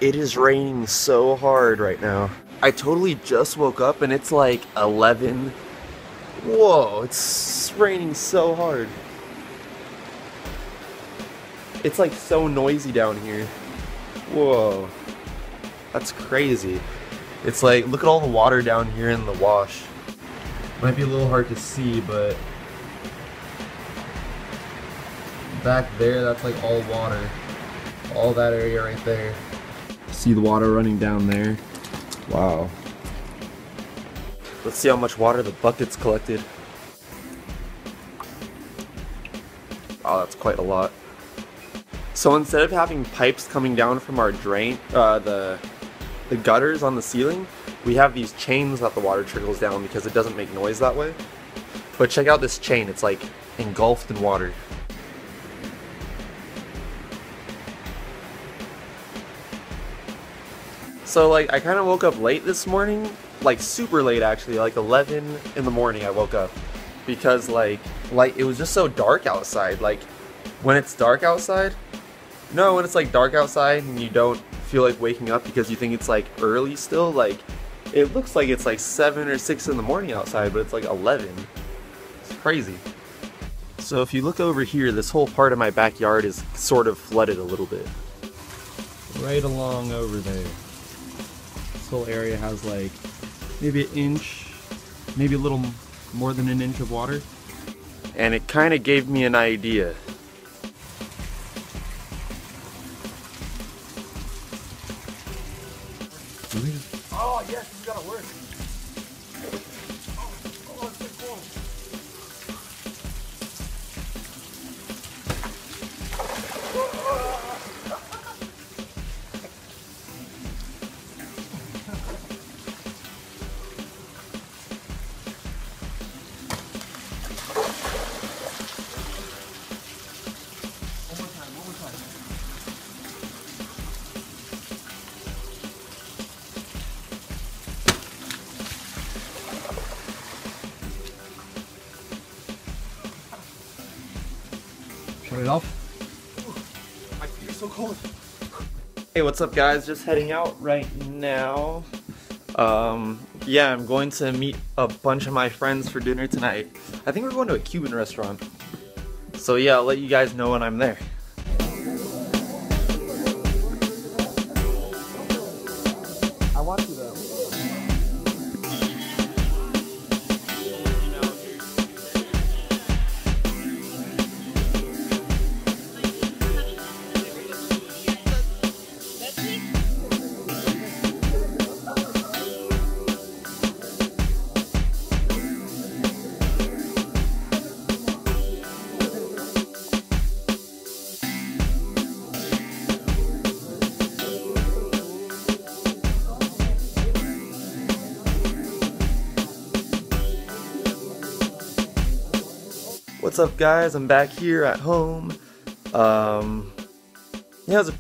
It is raining so hard right now. I totally just woke up and it's like 11. Whoa, it's raining so hard. It's like so noisy down here. Whoa, that's crazy. It's like, look at all the water down here in the wash. Might be a little hard to see, but back there, that's like all water. All that area right there. See the water running down there? Wow. Let's see how much water the bucket's collected. Wow, that's quite a lot. So instead of having pipes coming down from our drain, the gutters on the ceiling, we have these chains that the water trickles down because it doesn't make noise that way. But check out this chain, it's like engulfed in water. So like I kind of woke up late this morning, like super late actually, like 11 in the morning I woke up because like it was just so dark outside. Like when it's dark outside, when it's like dark outside and you don't feel like waking up because you think it's like early still, like it looks like it's like 7 or 6 in the morning outside, but it's like 11. It's crazy. So if you look over here, this whole part of my backyard is sort of flooded a little bit. Right along over there. This whole area has like maybe an inch, maybe a little more than an inch of water. And it kind of gave me an idea. Oh yes, it's gotta work. Oh, it's so cool. One more time. Shut it off. Ooh, my feet are so cold. Hey, what's up guys? Just heading out right now. Yeah, I'm going to meet a bunch of my friends for dinner tonight. I think we're going to a Cuban restaurant. So yeah, I'll let you guys know when I'm there. I want to though. What's up guys, I'm back here at home. Yeah, it was a